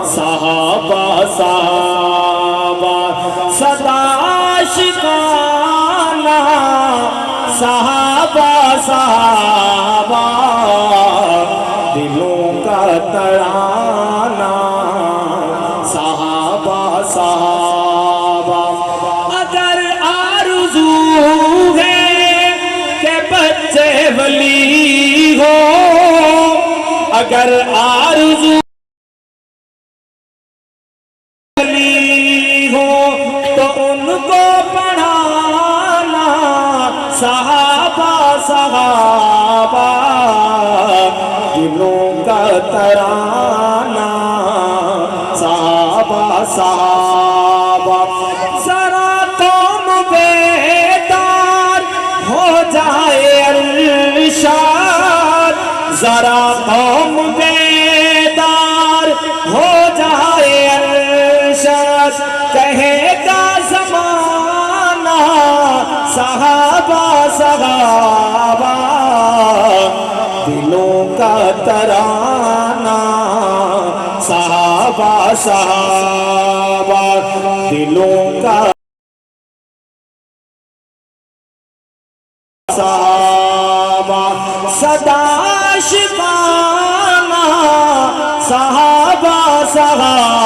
صحابہ صحابہ صدا شکانہ صحابہ صحابہ دلوں کا ترانہ صحابہ صحابہ اگر آرزو ہے کہ بچے ولی ہو اگر آرزو تو ان کو پڑھانا صحابہ صحابہ دلوں کا ترانہ صحابہ صحابہ ذرا تم بیدار ہو جائے ارشاد ذرا تم بیدار ہو جائے ارشاد کہے گا زمانہ صحابہ صحابہ دلوں کا ترانہ صحابہ صحابہ دلوں کا صحابہ صدا شکانہ صحابہ صحابہ